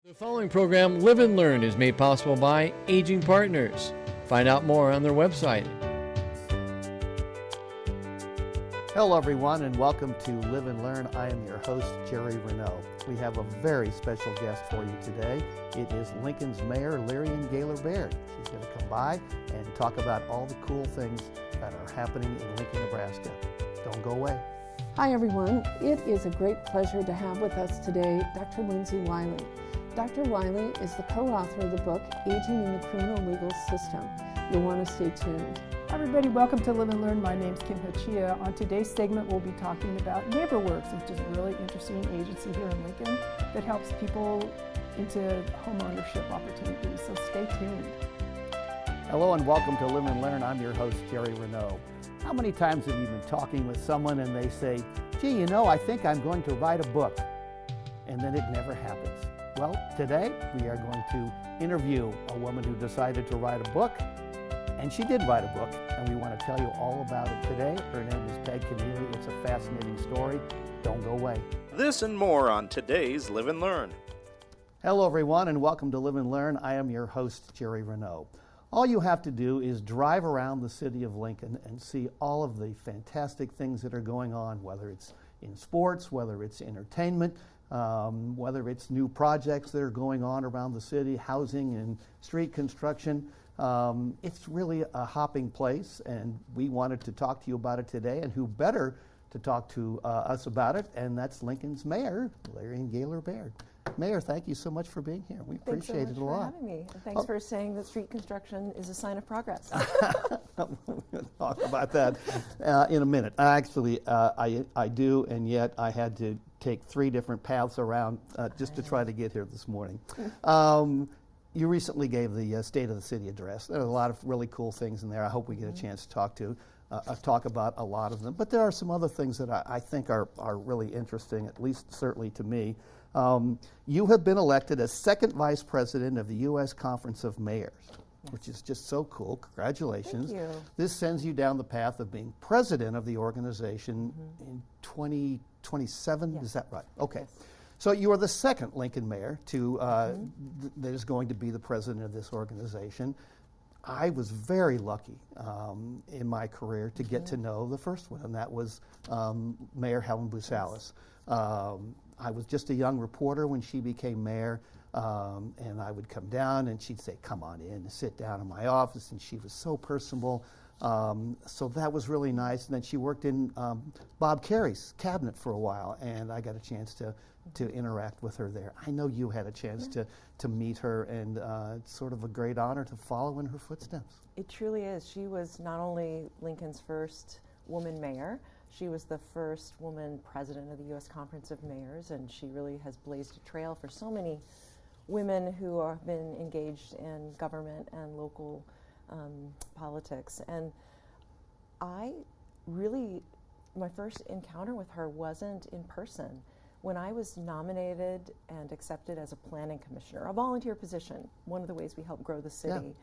The following program, Live and Learn, is made possible by Aging Partners. Find out more on their website. Hello everyone and welcome to Live and Learn. I am your host, Jerry Renault. We have a very special guest for you today. It is Lincoln's Mayor, Lirian Gaylor Baird. She's going to come by and talk about all the cool things that are happening in Lincoln, Nebraska. Don't go away. Hi everyone. It is a great pleasure to have with us today Dr. Lindsay Wiley. Dr. Wiley is the co-author of the book, Aging in the Criminal Legal System. You'll want to stay tuned. Hi everybody, welcome to Live and Learn. My name's Kim Hachia. On today's segment, we'll be talking about NeighborWorks, which is a really interesting agency here in Lincoln that helps people into home ownership opportunities, so stay tuned. Hello and welcome to Live and Learn. I'm your host, Jerry Renault. How many times have you been talking with someone and they say, gee, you know, I think I'm going to write a book, and then it never happens? Well, today we are going to interview a woman who decided to write a book, and she did write a book, and we want to tell you all about it today. Her name is Peg Kenneally. It's a fascinating story. Don't go away. This and more on today's Live and Learn. Hello, everyone, and welcome to Live and Learn. I am your host, Jerry Renault. All you have to do is drive around the city of Lincoln and see all of the fantastic things that are going on, whether it's in sports, whether it's entertainment, whether it's new projects that are going on around the city, housing and street construction. It's really a hopping place, and we wanted to talk to you about it today, and who better to talk to us about it, and that's Lincoln's Mayor, Lirian Gaylor Baird. Mayor, thank you so much for being here. We appreciate it a lot. Thanks so much for having me. And thanks for saying that street construction is a sign of progress. We'll talk about that in a minute. Actually, I do, and yet I had to take 3 different paths around just to try to get here this morning. You recently gave the State of the City address. There are a lot of really cool things in there. I hope we get a chance to talk about a lot of them. But there are some other things that I think are really interesting, at least certainly to me. You have been elected as second vice president of the U.S. Conference of Mayors, which is just so cool. Congratulations. Thank you. This sends you down the path of being president of the organization in 2027. Yes. Is that right? Okay. Yes. So you are the second Lincoln mayor to that is going to be the president of this organization. I was very lucky in my career to get to know the first one, and that was Mayor Helen Boosalis. I was just a young reporter when she became mayor, and I would come down and she'd say, come on in and sit down in my office, and she was so personable. So that was really nice. And then she worked in Bob Kerry's cabinet for a while, and I got a chance to interact with her there. I know you had a chance to meet her, and it's sort of a great honor to follow in her footsteps. It truly is. She was not only Lincoln's first woman mayor, she was the first woman president of the U.S. Conference of Mayors, and she really has blazed a trail for so many women who have been engaged in government and local politics. And I really, my first encounter with her wasn't in person. When I was nominated and accepted as a planning commissioner, a volunteer position, one of the ways we help grow the city,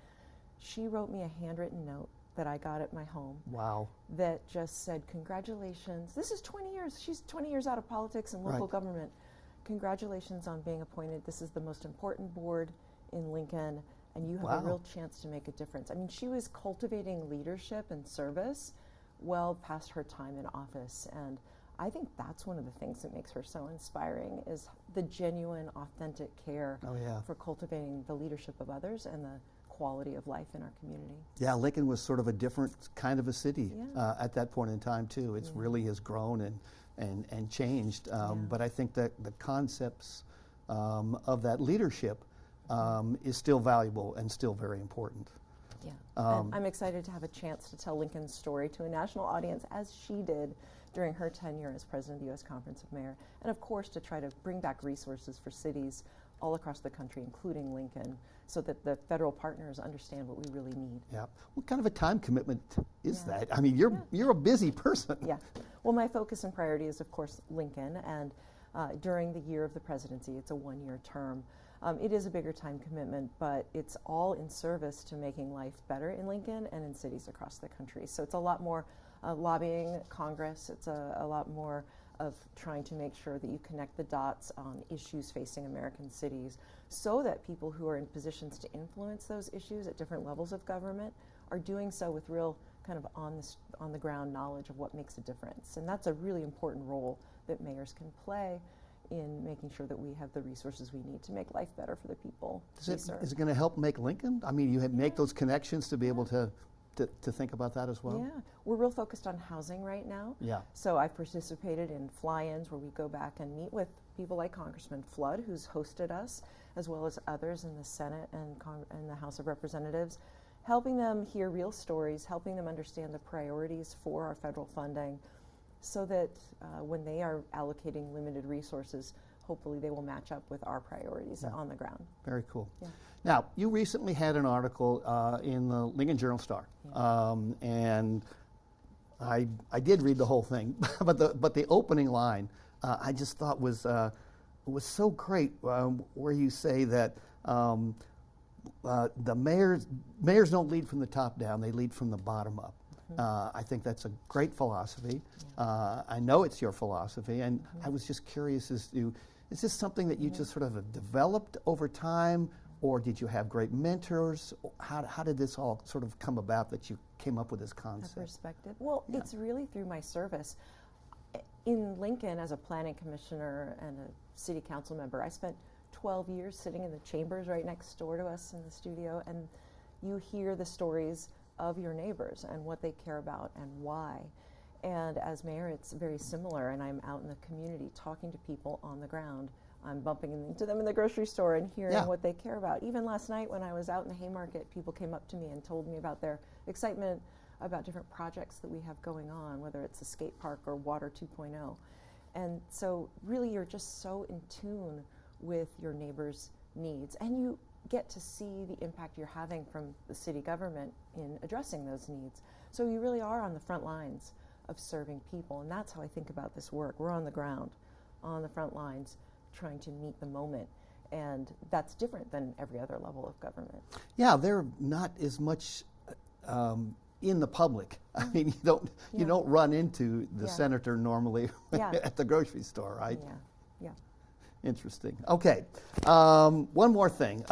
she wrote me a handwritten note that I got at my home. Wow. That just said, congratulations. This is 20 years. She's 20 years out of politics and local government. Congratulations on being appointed. This is the most important board in Lincoln, and you have a real chance to make a difference. I mean, she was cultivating leadership and service well past her time in office, and I think that's one of the things that makes her so inspiring is the genuine, authentic care for cultivating the leadership of others and the quality of life in our community. Yeah, Lincoln was sort of a different kind of a city at that point in time too. It's really has grown and changed, but I think that the concepts of that leadership is still valuable and still very important. Yeah, and I'm excited to have a chance to tell Lincoln's story to a national audience as she did during her tenure as president of the U.S. Conference of Mayors, and of course to try to bring back resources for cities all across the country, including Lincoln, so that the federal partners understand what we really need. Yeah. What kind of a time commitment is that? I mean, you're a busy person. Yeah. Well, my focus and priority is, of course, Lincoln, and during the year of the presidency, it's a one-year term. It is a bigger time commitment, but it's all in service to making life better in Lincoln and in cities across the country. So it's a lot more lobbying Congress. It's a lot more of trying to make sure that you connect the dots on issues facing American cities so that people who are in positions to influence those issues at different levels of government are doing so with real kind of on the ground knowledge of what makes a difference. And that's a really important role that mayors can play in making sure that we have the resources we need to make life better for the people we serve. Is it going to help make Lincoln? I mean, make those connections to be able to think about that as well? Yeah, we're real focused on housing right now. Yeah. So I've participated in fly-ins where we go back and meet with people like Congressman Flood, who's hosted us, as well as others in the Senate and the House of Representatives, helping them hear real stories, helping them understand the priorities for our federal funding, so that when they are allocating limited resources, hopefully they will match up with our priorities on the ground. Very cool. Yeah. Now, you recently had an article in the Lincoln Journal-Star, and I did read the whole thing, but the opening line I just thought was so great, where you say that the mayors don't lead from the top down; they lead from the bottom up. I think that's a great philosophy. I know it's your philosophy, and I was just curious as to, is this something that you just sort of have developed over time, or did you have great mentors? How did this all sort of come about that you came up with this concept? Perspective. Well, it's really through my service. In Lincoln, as a planning commissioner and a city council member, I spent 12 years sitting in the chambers right next door to us in the studio, and you hear the stories of your neighbors and what they care about and why. And as mayor, it's very similar, and I'm out in the community talking to people on the ground. I'm bumping into them in the grocery store and hearing what they care about. Even last night when I was out in the Haymarket, people came up to me and told me about their excitement about different projects that we have going on, whether it's a skate park or Water 2.0. And so really you're just so in tune with your neighbors' needs, and you get to see the impact you're having from the city government in addressing those needs. So you really are on the front lines of serving people, and that's how I think about this work. We're on the ground, on the front lines, trying to meet the moment, and that's different than every other level of government. Yeah, they're not as much in the public. I mean, you don't run into the senator normally at the grocery store, right? Yeah. Interesting. Okay, one more thing.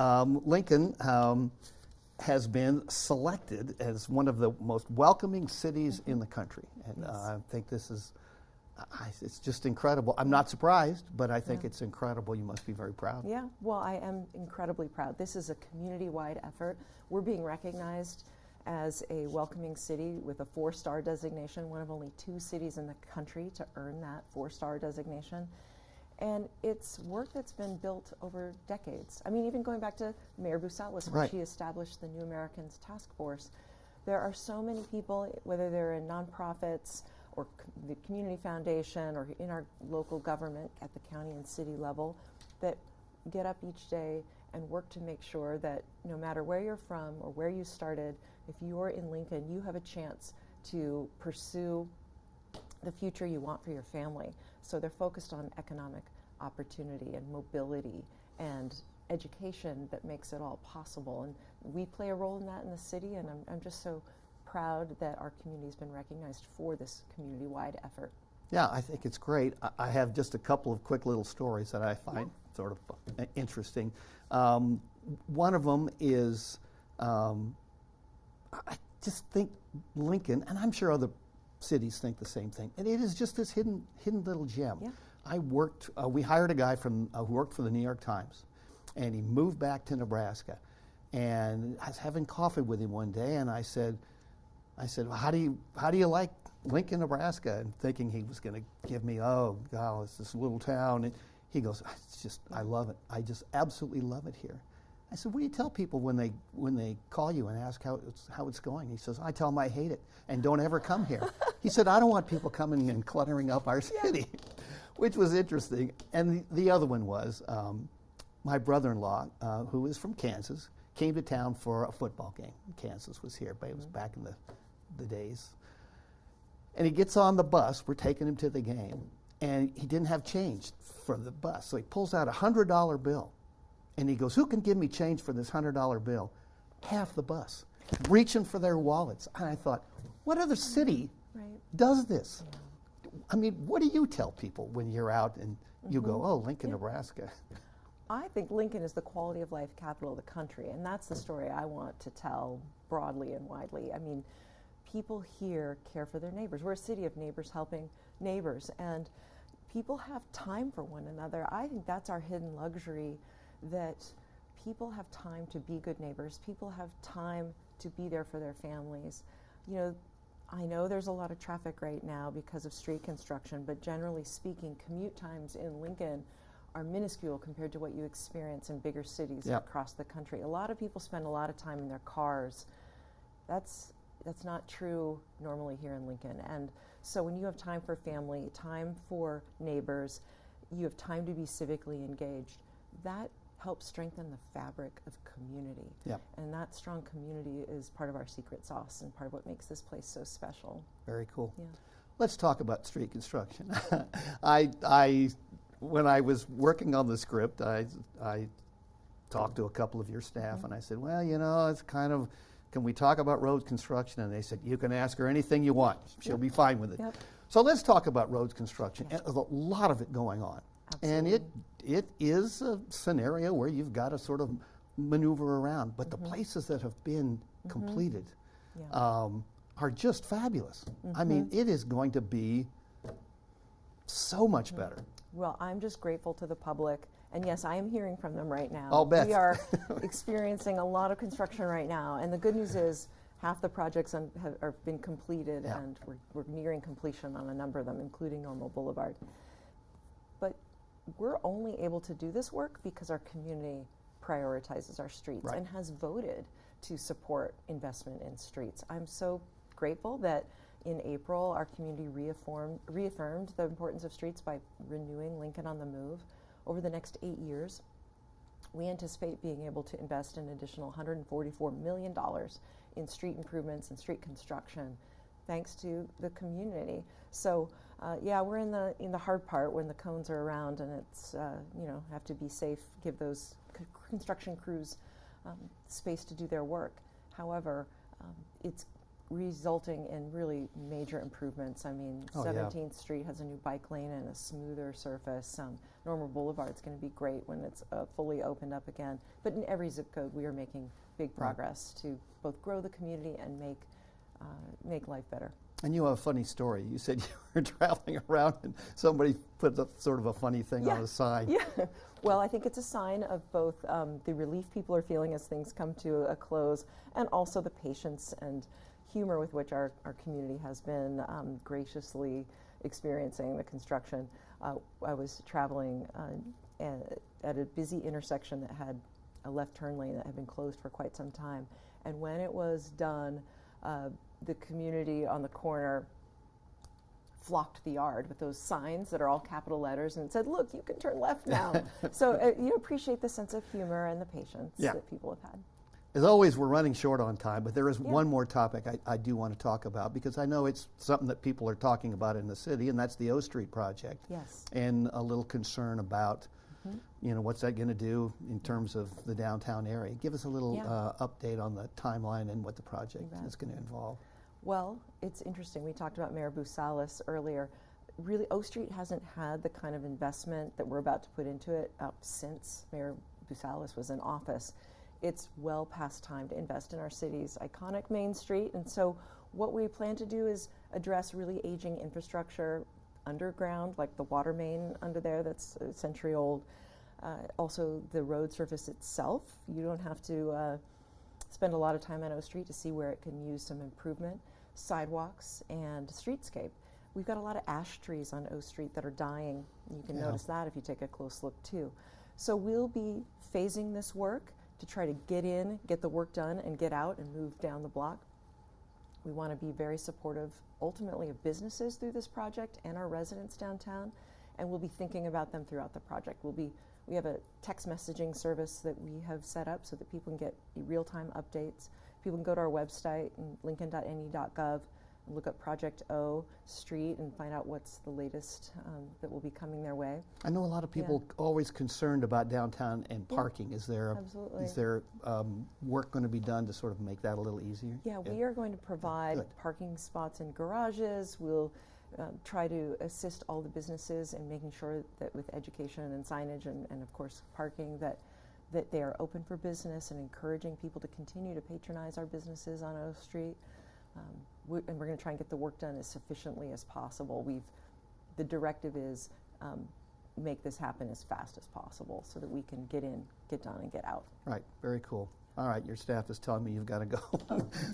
Lincoln has been selected as one of the most welcoming cities in the country, and I think this is, it's just incredible. I'm not surprised, but I think it's incredible. You must be very proud. Yeah, well, I am incredibly proud. This is a community-wide effort. We're being recognized as a welcoming city with a 4-star designation, one of only 2 cities in the country to earn that 4-star designation. And it's work that's been built over decades. I mean, even going back to Mayor Busalis, when she established the New Americans Task Force, there are so many people, whether they're in nonprofits or the community foundation or in our local government at the county and city level, that get up each day and work to make sure that no matter where you're from or where you started, if you're in Lincoln, you have a chance to pursue the future you want for your family. So they're focused on economic opportunity and mobility and education that makes it all possible. And we play a role in that in the city, and I'm just so proud that our community's been recognized for this community-wide effort. Yeah, I think it's great. I have just a couple of quick little stories that I find sort of interesting. One of them is, I just think Lincoln, and I'm sure other cities think the same thing, and it is just this hidden little gem. Yeah. We hired a guy from who worked for the New York Times, and he moved back to Nebraska, and I was having coffee with him one day, and I said, well, how do you like Lincoln, Nebraska? And thinking he was going to give me, oh God, it's this little town, and he goes, I love it. I just absolutely love it here. I said, what do you tell people when they call you and ask how it's going? He says, I tell them I hate it and don't ever come here. He said, I don't want people coming and cluttering up our city, which was interesting. And the other one was my brother-in-law, who is from Kansas, came to town for a football game. Kansas was here, but it was back in the days. And he gets on the bus. We're taking him to the game, and he didn't have change for the bus. So he pulls out a $100 bill. And he goes, who can give me change for this $100 bill? Half the bus, reaching for their wallets. And I thought, what other city does this? I mean, what do you tell people when you're out and you go, oh, Lincoln, Nebraska? I think Lincoln is the quality of life capital of the country, and that's the story I want to tell broadly and widely. I mean, people here care for their neighbors. We're a city of neighbors helping neighbors, and people have time for one another. I think that's our hidden luxury, that people have time to be good neighbors. People have time to be there for their families. You know, I know there's a lot of traffic right now because of street construction, but generally speaking, commute times in Lincoln are minuscule compared to what you experience in bigger cities across the country. A lot of people spend a lot of time in their cars. That's not true normally here in Lincoln. And so when you have time for family, time for neighbors, you have time to be civically engaged, that helps strengthen the fabric of community. Yep. And that strong community is part of our secret sauce and part of what makes this place so special. Very cool. Yeah. Let's talk about street construction. When I was working on the script, I talked to a couple of your staff and I said, well, you know, it's kind of, can we talk about road construction? And they said, you can ask her anything you want. She'll be fine with it. Yep. So let's talk about road construction. And there's a lot of it going on. Absolutely. And it is a scenario where you've got to sort of maneuver around. But the places that have been completed are just fabulous. I mean, it is going to be so much better. Well, I'm just grateful to the public. And yes, I am hearing from them right now. I'll bet. We are experiencing a lot of construction right now. And the good news is half the projects have been completed, and we're nearing completion on a number of them, including Normal Boulevard. But we're only able to do this work because our community prioritizes our streets and has voted to support investment in streets. I'm so grateful that in April, our community reaffirmed the importance of streets by renewing Lincoln on the Move. Over the next 8 years, we anticipate being able to invest an additional $144 million in street improvements and street construction, thanks to the community. So, we're in the hard part when the cones are around, and it's have to be safe, give those construction crews space to do their work. However, it's resulting in really major improvements. I mean, 17th Street has a new bike lane and a smoother surface. Normal Boulevard is going to be great when it's fully opened up again. But in every zip code, we are making big progress to both grow the community and make life better. And you have a funny story. You said you were traveling around and somebody put sort of a funny thing on a sign. Yeah. Well, I think it's a sign of both the relief people are feeling as things come to a close, and also the patience and humor with which our community has been graciously experiencing the construction. I was traveling at a busy intersection that had a left turn lane that had been closed for quite some time. And when it was done, the community on the corner flocked the yard with those signs that are all capital letters and said, look, you can turn left now. So you appreciate the sense of humor and the patience that people have had. As always, we're running short on time, but there is one more topic I do want to talk about, because I know it's something that people are talking about in the city, and that's the O Street project. Yes. And a little concern about, what's that going to do in terms of the downtown area. Give us a little update on the timeline and what the project is going to involve. Well, it's interesting. We talked about Mayor Bousalis earlier. Really, O Street hasn't had the kind of investment that we're about to put into it since Mayor Bousalis was in office. It's well past time to invest in our city's iconic Main Street. And so what we plan to do is address really aging infrastructure underground, like the water main under there that's a century old. Also the road surface itself. You don't have to spend a lot of time on O Street to see where it can use some improvement. Sidewalks and streetscape. We've got a lot of ash trees on O Street that are dying. You can notice that if you take a close look too. So we'll be phasing this work to try to get in, get the work done, and get out and move down the block. We want to be very supportive, ultimately, of businesses through this project and our residents downtown, and we'll be thinking about them throughout the project. We have a text messaging service that we have set up so that people can get real-time updates. People can go to our website, lincoln.ne.gov, and look up Project O Street and find out what's the latest that will be coming their way. I know a lot of people always concerned about downtown and parking. Is there work going to be done to sort of make that a little easier? Yeah, we are going to provide parking spots in garages. We'll try to assist all the businesses in making sure that with education and signage and of course parking that they are open for business and encouraging people to continue to patronize our businesses on O Street. And we're going to try and get the work done as sufficiently as possible. The directive is make this happen as fast as possible so that we can get in, get done, and get out. Right, very cool. All right, your staff is telling me you've got to go.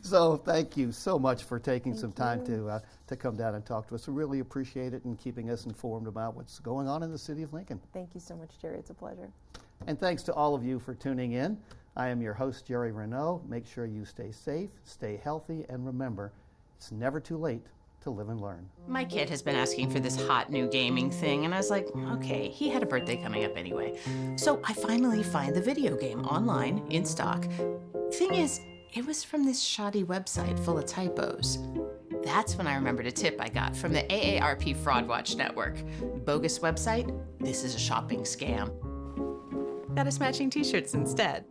So thank you so much for taking some time to come down and talk to us. We really appreciate it and keeping us informed about what's going on in the city of Lincoln. Thank you so much, Jerry. It's a pleasure. And thanks to all of you for tuning in. I am your host, Jerry Renaud. Make sure you stay safe, stay healthy, and remember, it's never too late to live and learn. My kid has been asking for this hot new gaming thing, and I was like, okay, he had a birthday coming up anyway. So I finally find the video game online, in stock. Thing is, it was from this shoddy website full of typos. That's when I remembered a tip I got from the AARP Fraud Watch Network. Bogus website? This is a shopping scam. Got us matching t-shirts instead.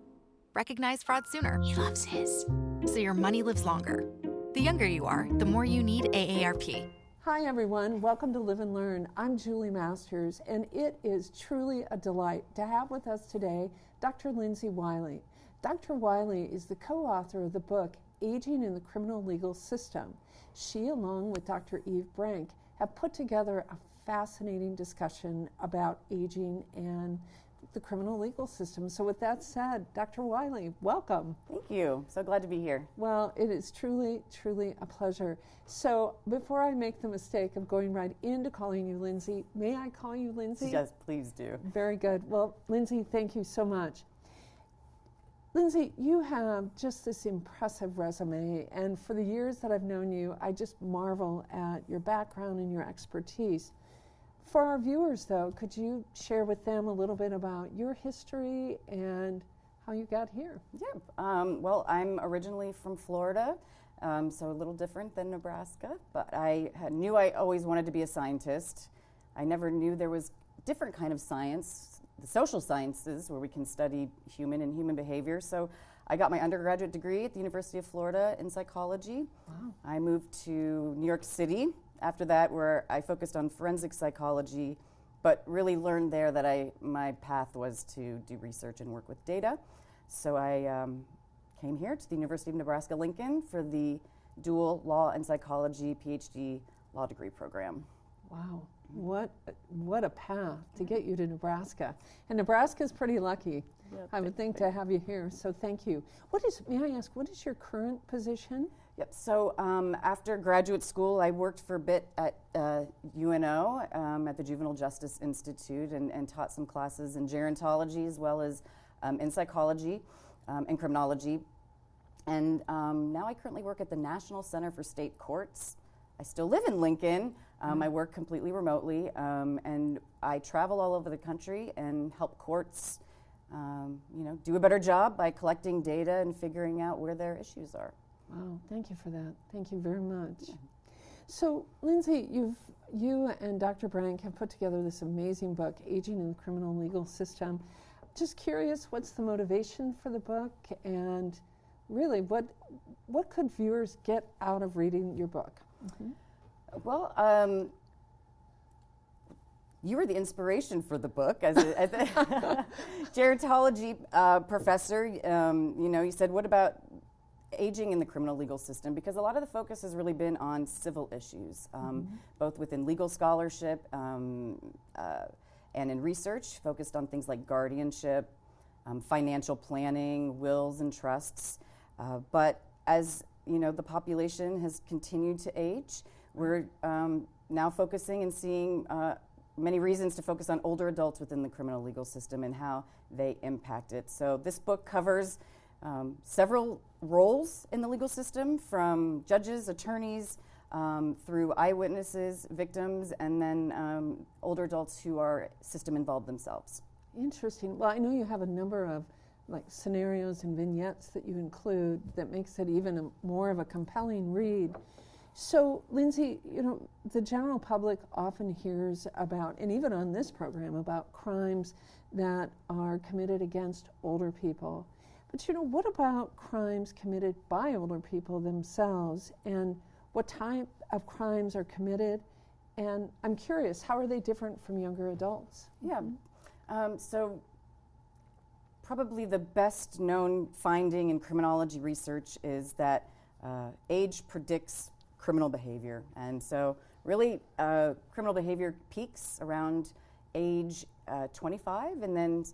Recognize fraud sooner, He loves his. so your money lives longer. The younger you are, the more you need AARP. Hi everyone, welcome to Live and Learn. I'm Julie Masters, and it is truly a delight to have with us today Dr. Lindsay Wiley. Dr. Wiley is the co-author of the book, Aging in the Criminal Legal System. She, along with Dr. Eve Brank, have put together a fascinating discussion about aging and the criminal legal system. So with that said, Dr. Wiley, welcome. Thank you. So glad to be here. Well, it is truly, truly a pleasure. So before I make the mistake of going right into calling you Lindsay, may I call you Lindsay? Yes, please do. Very good. Well, Lindsay, thank you so much. Lindsay, you have just this impressive resume, and for the years that I've known you, I just marvel at your background and your expertise. For our viewers, though, could you share with them a little bit about your history and how you got here? Yeah. Well, I'm originally from Florida, so a little different than Nebraska, but I knew I always wanted to be a scientist. I never knew there was different kind of science, the social sciences, where we can study human behavior. So I got my undergraduate degree at the University of Florida in psychology. Wow. I moved to New York City after that, where I focused on forensic psychology, but really learned there that my path was to do research and work with data. So I came here to the University of Nebraska-Lincoln for the dual law and psychology PhD law degree program. Wow, what a path to get you to Nebraska. And Nebraska's pretty lucky, I would think, to have you here, so thank you. May I ask, what is your current position? Yep, so after graduate school, I worked for a bit at UNO, at the Juvenile Justice Institute, and taught some classes in gerontology as well as in psychology and criminology. And now I currently work at the National Center for State Courts. I still live in Lincoln. I work completely remotely, and I travel all over the country and help courts do a better job by collecting data and figuring out where their issues are. Wow, thank you for that. Thank you very much. Yeah. So, Lindsay, you and Dr. Brank have put together this amazing book, Aging in the Criminal Legal System. Just curious, what's the motivation for the book, and really, what could viewers get out of reading your book? Mm-hmm. Well, you were the inspiration for the book as a gerontology professor. You said, what about aging in the criminal legal system? Because a lot of the focus has really been on civil issues, both within legal scholarship and in research, focused on things like guardianship, financial planning, wills and trusts. But as the population has continued to age, we're now focusing and seeing many reasons to focus on older adults within the criminal legal system and how they impact it. So this book covers several roles in the legal system, from judges, attorneys, through eyewitnesses, victims, and then older adults who are system involved themselves. Interesting. Well, I know you have a number of scenarios and vignettes that you include that makes it even more of a compelling read. So, Lindsay, the general public often hears about, and even on this program, about crimes that are committed against older people. But what about crimes committed by older people themselves, and what type of crimes are committed, And I'm curious, how are they different from younger adults? Yeah. So probably the best known finding in criminology research is that age predicts criminal behavior. And so really criminal behavior peaks around age 25 and then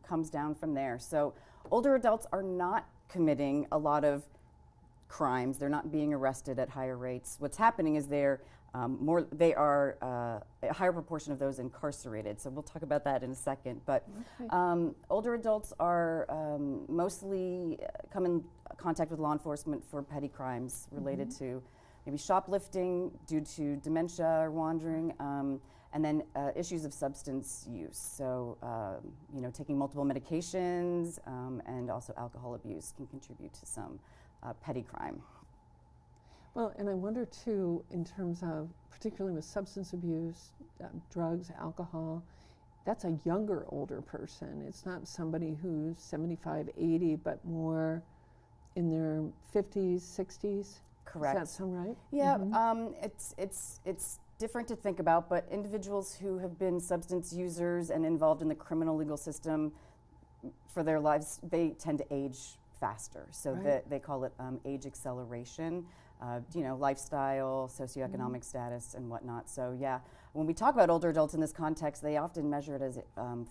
comes down from there. So older adults are not committing a lot of crimes. They're not being arrested at higher rates. What's happening is they are a higher proportion of those incarcerated. So we'll talk about that in a second. But older adults are mostly come in contact with law enforcement for petty crimes related to maybe shoplifting due to dementia or wandering, and then issues of substance use. So taking multiple medications and also alcohol abuse can contribute to some petty crime. Well, and I wonder too, in terms of, particularly with substance abuse, drugs, alcohol, that's a younger, older person. It's not somebody who's 75, 80, but more in their 50s, 60s. Correct. Does that sound right? Yeah, it's different to think about, but individuals who have been substance users and involved in the criminal legal system for their lives, they tend to age faster. So they call it age acceleration. Lifestyle, socioeconomic status, and whatnot. So yeah, when we talk about older adults in this context, they often measure it as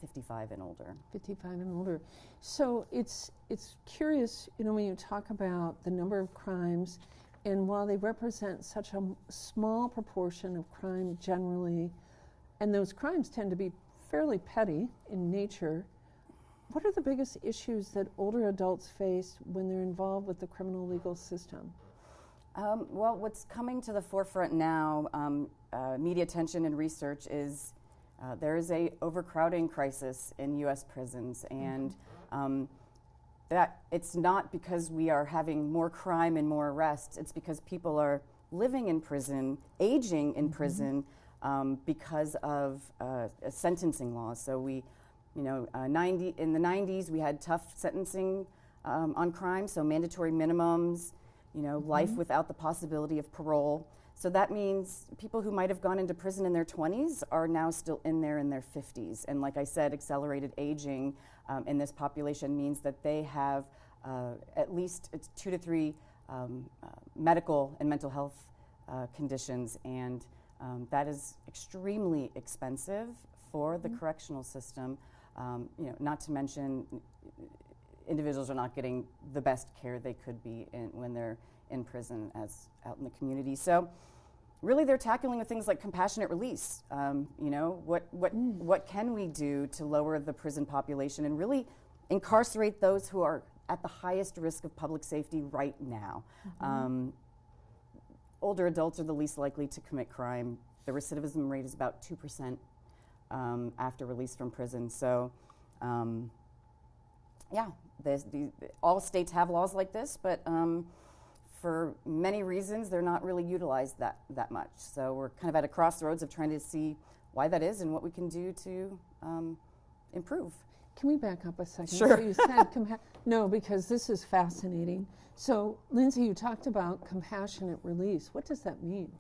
55 and older. 55 and older. So it's curious, when you talk about the number of crimes, and while they represent such a small proportion of crime generally, and those crimes tend to be fairly petty in nature, what are the biggest issues that older adults face when they're involved with the criminal legal system? Well, what's coming to the forefront now, media attention and research, is there is a overcrowding crisis in U.S. prisons, and that it's not because we are having more crime and more arrests. It's because people are living in prison, aging in prison, because of sentencing laws. So we, in the 90s, we had tough sentencing on crime, so mandatory minimums. Life without the possibility of parole. So that means people who might have gone into prison in their 20s are now still in there in their 50s. And like I said, accelerated aging in this population means that they have at least 2 to 3 medical and mental health conditions. And that is extremely expensive for the correctional system, not to mention individuals are not getting the best care they could be when they're in prison as out in the community. So really they're tackling with things like compassionate release. What can we do to lower the prison population and really incarcerate those who are at the highest risk of public safety right now? Older adults are the least likely to commit crime. The recidivism rate is about 2% after release from prison. So all states have laws like this, but for many reasons, they're not really utilized that much. So we're kind of at a crossroads of trying to see why that is and what we can do to improve. Can we back up a second? Sure. So you said no, because this is fascinating. So Lindsay, you talked about compassionate release. What does that mean?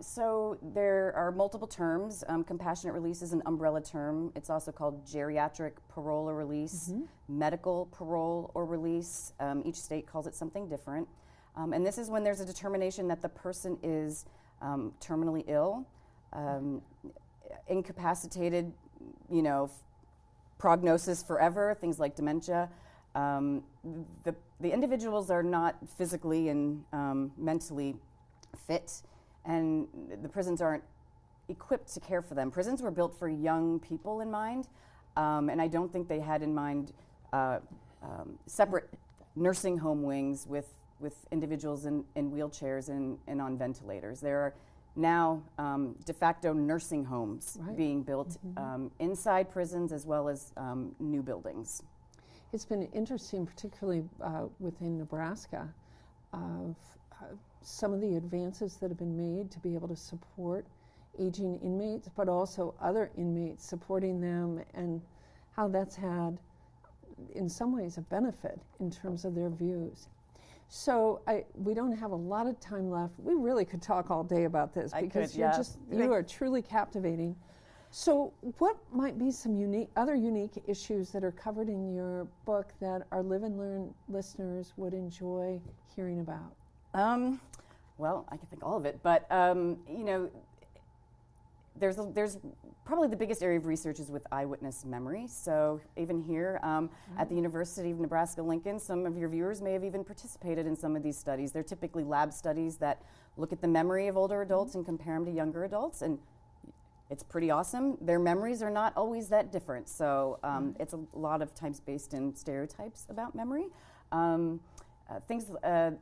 So there are multiple terms. Compassionate release is an umbrella term. It's also called geriatric parole or release, medical parole or release. Each state calls it something different. And this is when there's a determination that the person is terminally ill, incapacitated, prognosis forever, things like dementia. The individuals are not physically and mentally fit, and the prisons aren't equipped to care for them. Prisons were built for young people in mind, and I don't think they had in mind separate nursing home wings with individuals in wheelchairs and on ventilators. There are now de facto nursing homes being built inside prisons as well as new buildings. It's been interesting, particularly within Nebraska, of some of the advances that have been made to be able to support aging inmates, but also other inmates, supporting them, and how that's had, in some ways, a benefit in terms of their views. So we don't have a lot of time left. We really could talk all day about this because you are truly captivating. So what might be some other unique issues that are covered in your book that our Live and Learn listeners would enjoy hearing about? Well, I can think all of it, but you know, there's probably the biggest area of research is with eyewitness memory. So even here at the University of Nebraska-Lincoln, some of your viewers may have even participated in some of these studies. They're typically lab studies that look at the memory of older adults and compare them to younger adults, and it's pretty awesome. Their memories are not always that different, so it's a lot of times based in stereotypes about memory.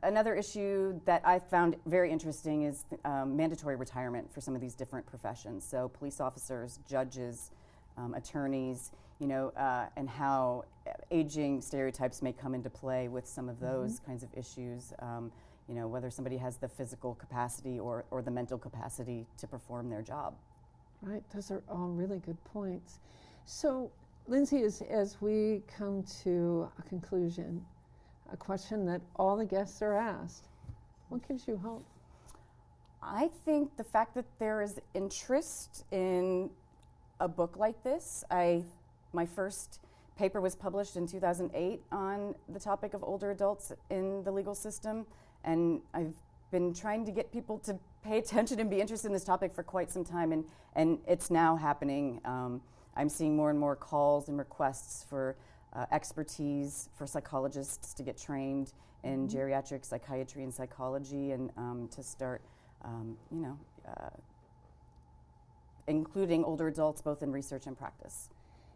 Another issue that I found very interesting is mandatory retirement for some of these different professions. So police officers, judges, attorneys, you know, and how aging stereotypes may come into play with some of those kinds of issues. You know, whether somebody has the physical capacity or the mental capacity to perform their job. Right, those are all really good points. So, Lindsay, as we come to a conclusion, a question that all the guests are asked, what gives you hope? I think the fact that there is interest in a book like this. My first paper was published in 2008 on the topic of older adults in the legal system, and I've been trying to get people to pay attention and be interested in this topic for quite some time, and it's now happening. I'm seeing more and more calls and requests for expertise for psychologists to get trained in geriatric psychiatry and psychology, and to start, including older adults both in research and practice.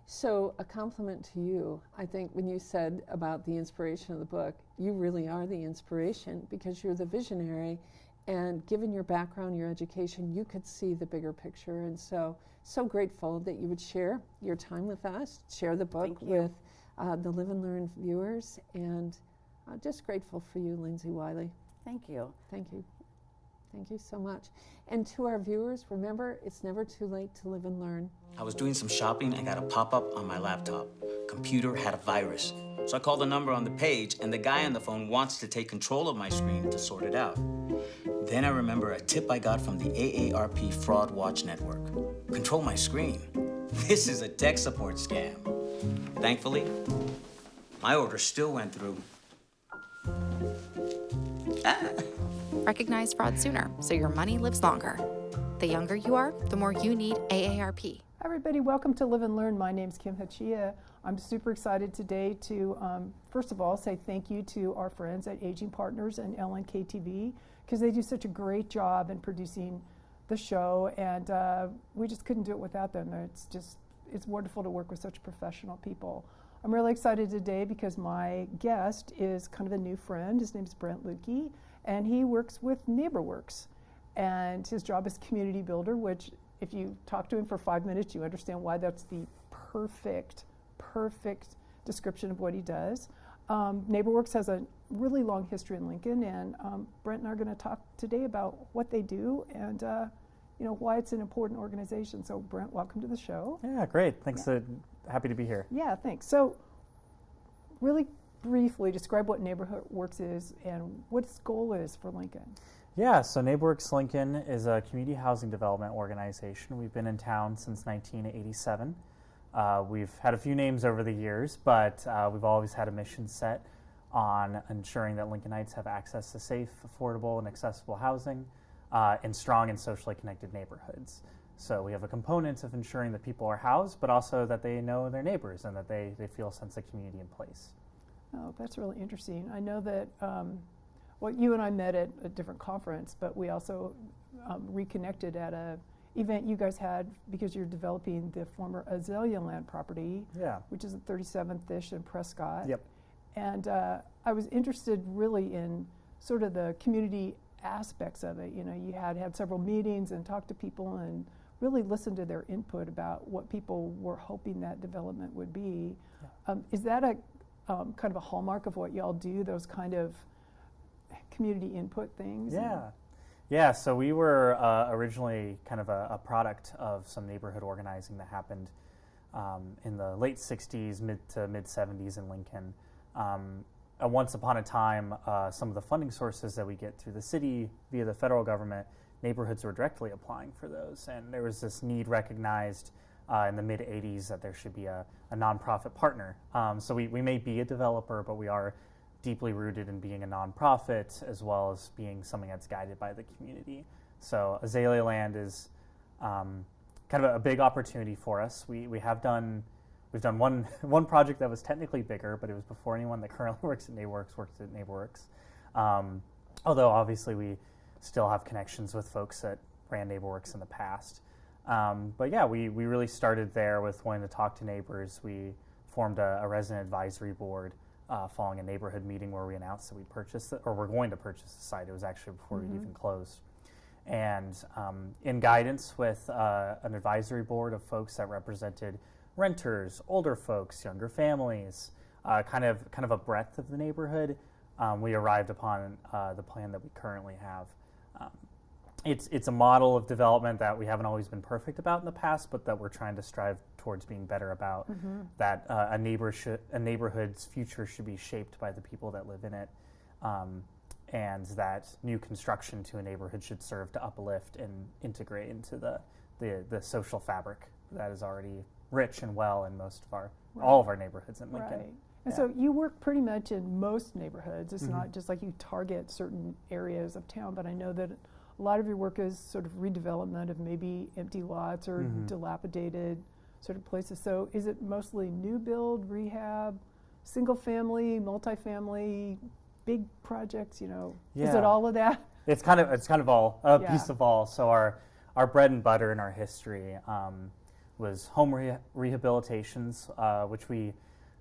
So a compliment to you. I think when you said about the inspiration of the book, you really are the inspiration because you're the visionary, and given your background, your education, you could see the bigger picture. And so grateful that you would share your time with us, share the book with the Live and Learn viewers, and just grateful for you, Lindsay Wiley. Thank you. Thank you. Thank you so much. And to our viewers, remember, it's never too late to live and learn. I was doing some shopping and got a pop-up on my laptop. Computer had a virus. So I called the number on the page, and the guy on the phone wants to take control of my screen to sort it out. Then I remember a tip I got from the AARP Fraud Watch Network. Control my screen. This is a tech support scam. Thankfully, my order still went through. Recognize fraud sooner so your money lives longer. The younger you are, the more you need AARP. Hi everybody, welcome to Live and Learn. My name's Kim Hachia. I'm super excited today to, first of all, say thank you to our friends at Aging Partners and LNK-TV, because they do such a great job in producing the show, and we just couldn't do it without them. It's wonderful to work with such professional people. I'm really excited today because my guest is kind of a new friend. His name's Brent Lukey, and he works with NeighborWorks. And his job is community builder, which if you talk to him for 5 minutes, you understand why that's the perfect description of what he does. NeighborWorks has a really long history in Lincoln, and Brent and I are going to talk today about what they do and why it's an important organization. So Brent, welcome to the show. Yeah, great. Thanks. Happy to be here. Yeah, thanks. So really briefly describe what NeighborWorks is and what its goal is for Lincoln. Yeah, so NeighborWorks Lincoln is a community housing development organization. We've been in town since 1987. We've had a few names over the years, but we've always had a mission set on ensuring that Lincolnites have access to safe, affordable, and accessible housing in strong and socially connected neighborhoods. So we have a component of ensuring that people are housed, but also that they know their neighbors and that they feel a sense of community in place. Oh, that's really interesting. I know that you and I met at a different conference, but we also reconnected at a event you guys had because you're developing the former Azalea Land property, which is at 37th-ish in Prescott. Yep. And I was interested really in sort of the community aspects of it. You know, you had several meetings and talked to people and really listened to their input about what people were hoping that development would be. Yeah. Is that a kind of a hallmark of what y'all do, those kind of community input things? Yeah, so we were originally kind of a product of some neighborhood organizing that happened in the late 60s, mid 70s in Lincoln. once upon a time, some of the funding sources that we get through the city via the federal government, neighborhoods were directly applying for those. And there was this need recognized in the mid-'80s that there should be a nonprofit partner. So we may be a developer, but we are deeply rooted in being a nonprofit as well as being something that's guided by the community. So Azalea Land is kind of a big opportunity for us. We've done one project that was technically bigger, but it was before anyone that currently works at NeighborWorks worked at NeighborWorks. Although obviously we still have connections with folks that ran NeighborWorks in the past. But yeah, we really started there with wanting to talk to neighbors. We formed a resident advisory board following a neighborhood meeting where we announced that we purchased it, or we're going to purchase the site. It was actually before we'd even closed. And in guidance with an advisory board of folks that represented renters, older folks, younger families, kind of a breadth of the neighborhood, we arrived upon the plan that we currently have. It's a model of development that we haven't always been perfect about in the past, but that we're trying to strive towards being better about. That a neighborhood's future should be shaped by the people that live in it, and that new construction to a neighborhood should serve to uplift and integrate into the social fabric that is already rich and well in all of our neighborhoods in Lincoln. Right. And so you work pretty much in most neighborhoods. It's not just like you target certain areas of town, but I know that a lot of your work is sort of redevelopment of maybe empty lots or dilapidated sort of places. So is it mostly new build, rehab, single family, multifamily, big projects, Is it all of that? It's kind of all, a piece of all. So our bread and butter in our history was home rehabilitations, which we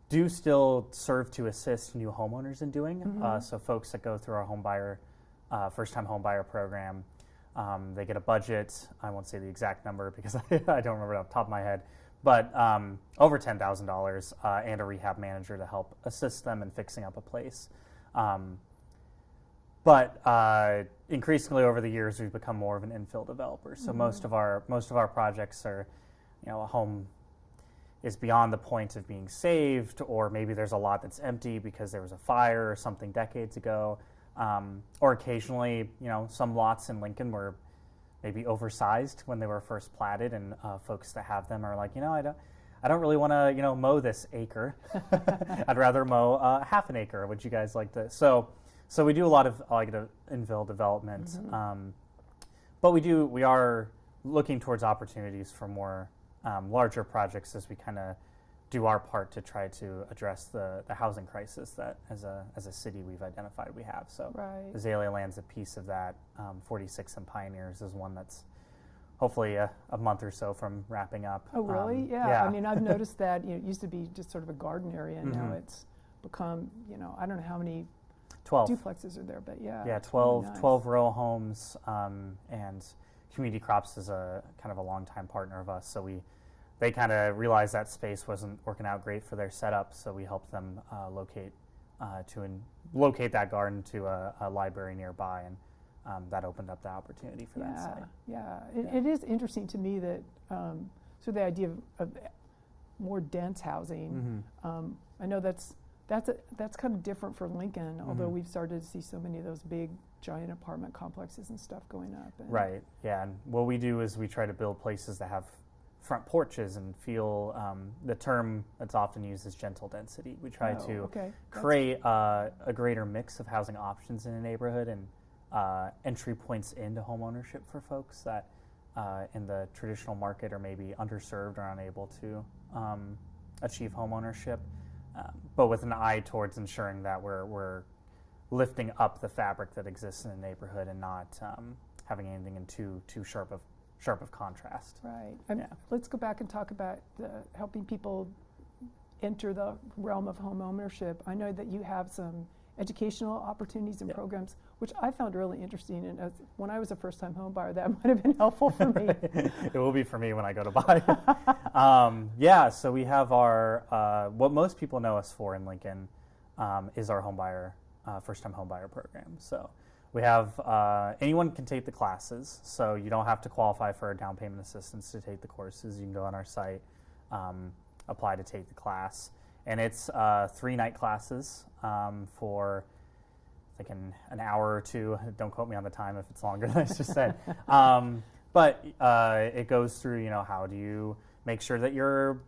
do still serve to assist new homeowners in doing. So folks that go through our first-time home buyer program, they get a budget. I won't say the exact number because I don't remember it off the top of my head, but over $10,000 and a rehab manager to help assist them in fixing up a place. But increasingly over the years, we've become more of an infill developer. So most of our projects are, a home is beyond the point of being saved, or maybe there's a lot that's empty because there was a fire or something decades ago. Or occasionally, some lots in Lincoln were maybe oversized when they were first platted, and folks that have them are like, I don't really want to, mow this acre. I'd rather mow half an acre. Would you guys like to? So we do a lot of infill development, but we are looking towards opportunities for more larger projects as we kind of do our part to try to address the housing crisis that as a city we've identified we have. So Azalea Land's a piece of that. 46 and Pioneers is one that's hopefully a month or so from wrapping up. Oh, really? Yeah. I mean, I've noticed that it used to be just sort of a garden area, and now it's become, I don't know how many 12 duplexes are there, but yeah, 12 really nice. 12 row homes, and Community Crops is a kind of a longtime partner of us. So they kind of realized that space wasn't working out great for their setup, so we helped them locate that garden to a library nearby, and that opened up the opportunity for that site. Yeah, it is interesting to me that so the idea of more dense housing. I know that's kind of different for Lincoln, although we've started to see so many of those big giant apartment complexes and stuff going up. Right. Yeah, and what we do is we try to build places that have front porches and feel the term that's often used is gentle density. We try to create a greater mix of housing options in a neighborhood and entry points into homeownership for folks that in the traditional market are maybe underserved or unable to achieve homeownership, but with an eye towards ensuring that we're lifting up the fabric that exists in a neighborhood and not having anything in too sharp of contrast. Right. Let's go back and talk about helping people enter the realm of home ownership. I know that you have some educational opportunities and programs, which I found really interesting. And when I was a first-time home buyer, that might have been helpful for me. It will be for me when I go to buy. So we have our, what most people know us for in Lincoln is our first-time home buyer program. So we have, anyone can take the classes, so you don't have to qualify for a down payment assistance to take the courses. You can go on our site, apply to take the class. and it's 3 night classes for like an hour or two. Don't quote me on the time if it's longer than I just said. But it goes through, how do you make sure that you're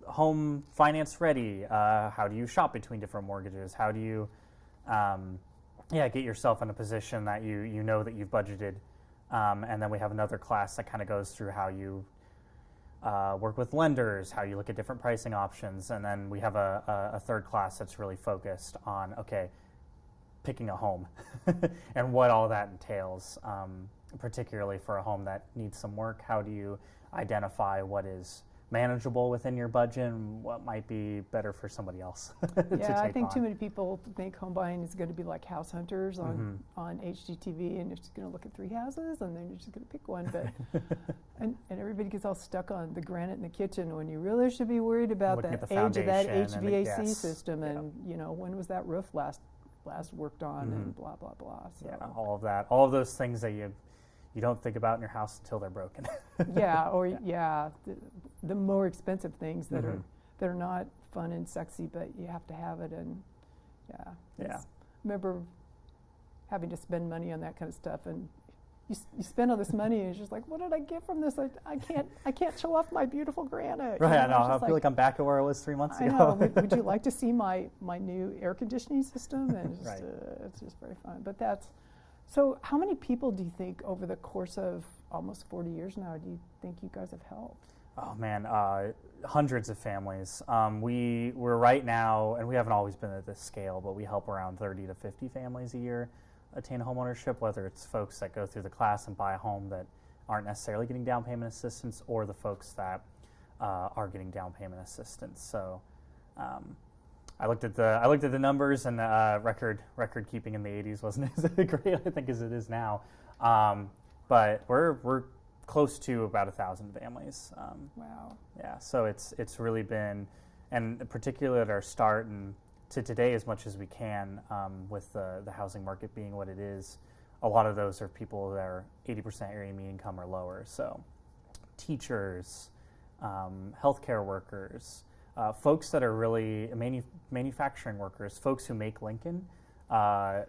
home finance ready? How do you shop between different mortgages? How do you get yourself in a position that you know that you've budgeted? And then we have another class that kind of goes through how you work with lenders, how you look at different pricing options. And then we have a third class that's really focused on, picking a home and what all that entails, particularly for a home that needs some work. How do you identify what is manageable within your budget and what might be better for somebody else to take I think on. too many people think home buying is going to be like House Hunters on HGTV, and you're just going to look at 3 houses and then you're just going to pick one. But and everybody gets all stuck on the granite in the kitchen when you really should be worried about the age of that HVAC system and when was that roof last worked on and blah blah blah. So. Yeah, all of that, all of those things that you don't think about in your house until they're broken. The more expensive things that are not fun and sexy, but you have to have it. And remember having to spend money on that kind of stuff, and you spend all this money, and it's just like, what did I get from this? I can't show off my beautiful granite. Right, I know. I feel like I'm back to where I was 3 months ago. I know. Would you like to see my new air conditioning system? And it's just very fun. But so how many people do you think over the course of almost 40 years now do you think you guys have helped? Oh man, hundreds of families. We're right now, and we haven't always been at this scale, but we help around 30 to 50 families a year attain homeownership, whether it's folks that go through the class and buy a home that aren't necessarily getting down payment assistance, or the folks that are getting down payment assistance. So I looked at the numbers, and record keeping in the 80s wasn't as great, I think, as it is now. But we're close to about 1,000 families. Wow. Yeah, so it's really been, and particularly at our start and to today, as much as we can, with the housing market being what it is, a lot of those are people that are 80% area median income or lower. So teachers, healthcare workers, folks that are really manufacturing workers, folks who make Lincoln, haven't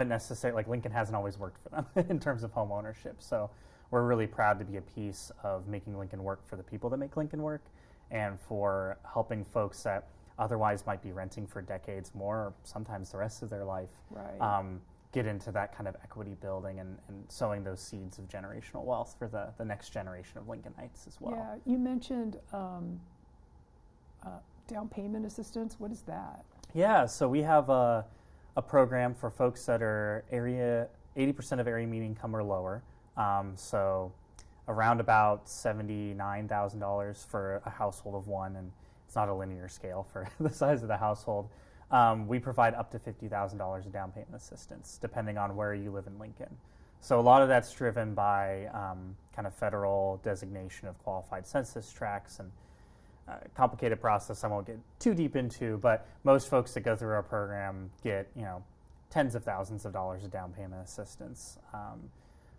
necessarily, like Lincoln hasn't always worked for them in terms of home ownership. So we're really proud to be a piece of making Lincoln work for the people that make Lincoln work, and for helping folks that otherwise might be renting for decades more, or sometimes the rest of their life, get into that kind of equity building and sowing those seeds of generational wealth for the next generation of Lincolnites as well. Yeah, you mentioned down payment assistance. What is that? Yeah, so we have a program for folks that are 80% of area median income or lower. So around about $79,000 for a household of one, and it's not a linear scale for the size of the household. We provide up to $50,000 of down payment assistance, depending on where you live in Lincoln. So a lot of that's driven by kind of federal designation of qualified census tracts, and complicated process I won't get too deep into, but most folks that go through our program get, tens of thousands of dollars of down payment assistance.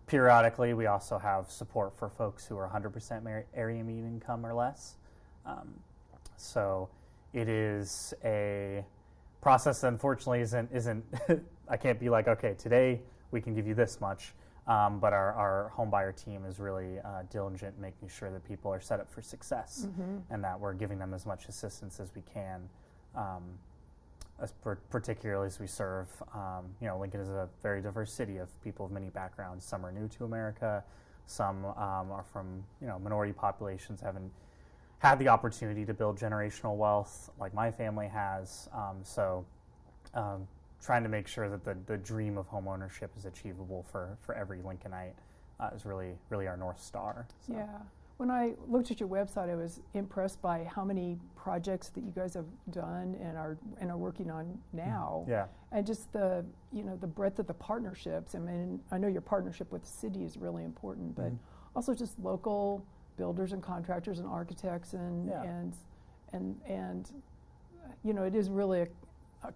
Periodically, we also have support for folks who are 100% area median income or less. So it is a process that unfortunately isn't I can't be like, okay, today we can give you this much. But our home buyer team is really diligent in making sure that people are set up for success, and that we're giving them as much assistance as we can, particularly as we serve. Lincoln is a very diverse city of people of many backgrounds. Some are new to America, some are from minority populations, haven't had the opportunity to build generational wealth like my family has. Trying to make sure that the dream of home ownership is achievable for every Lincolnite is really our North Star. So. Yeah. When I looked at your website, I was impressed by how many projects that you guys have done and are working on now. Yeah. And just the breadth of the partnerships. I mean, I know your partnership with the city is really important, but also just local builders and contractors and architects and it is really a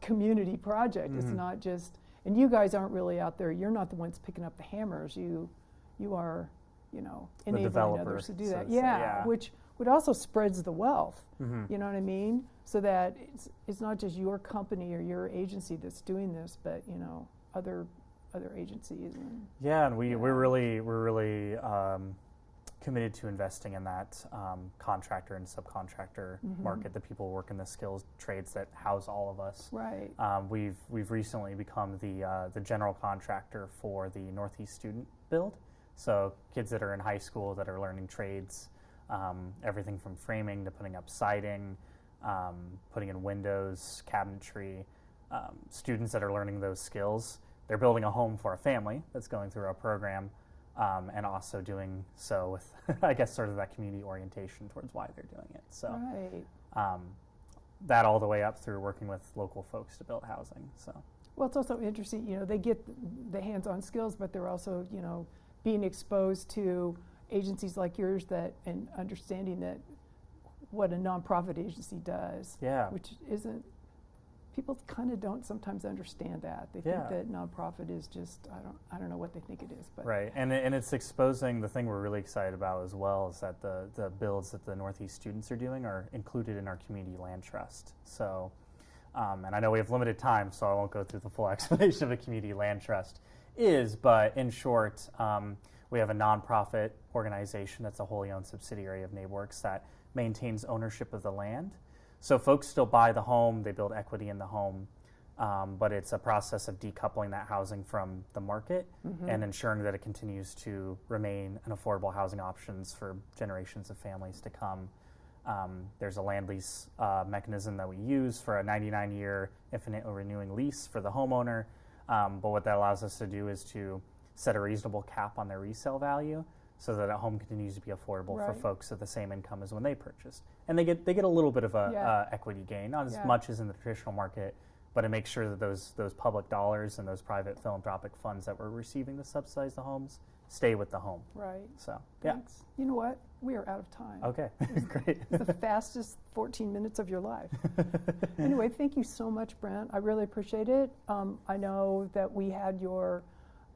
community project. It's not just, and you guys aren't really out there, you're not the ones picking up the hammers, you are, enabling others to do that. Which also spreads the wealth. You know what I mean? so that it's not just your company or your agency that's doing this, but other agencies. And we're really committed to investing in that contractor and subcontractor market, the people who work in the skills trades that house all of us. Right. We've recently become the general contractor for the Northeast Student Build. So kids that are in high school that are learning trades, everything from framing to putting up siding, putting in windows, cabinetry. Students that are learning those skills, they're building a home for a family that's going through our program. And also doing so with, I guess, sort of that community orientation towards why they're doing it. So that all the way up through working with local folks to build housing. So well, it's also interesting. They get the hands-on skills, but they're also being exposed to agencies like yours and understanding that what a nonprofit agency does. Yeah. Which isn't. People kind of don't sometimes understand that. They think that nonprofit is just, I don't know what they think it is. But right, and it's exposing the thing we're really excited about as well is that the builds that the Northeast students are doing are included in our community land trust. So, and I know we have limited time, so I won't go through the full explanation of a community land trust is, but in short, we have a nonprofit organization that's a wholly owned subsidiary of NeighborWorks that maintains ownership of the land. So folks still buy the home, they build equity in the home, but it's a process of decoupling that housing from the market and ensuring that it continues to remain an affordable housing options for generations of families to come. There's a land lease mechanism that we use for a 99-year infinitely renewing lease for the homeowner, but what that allows us to do is to set a reasonable cap on their resale value so that a home continues to be affordable for folks at the same income as when they purchased. And they get a little bit of a equity gain, not as much as in the traditional market, but it makes sure that those public dollars and those private philanthropic funds that we're receiving to subsidize the homes stay with the home. Right. So, thanks. You know what? We are out of time. Okay, great. It's the fastest 14 minutes of your life. Anyway, thank you so much, Brent. I really appreciate it. I know that we have your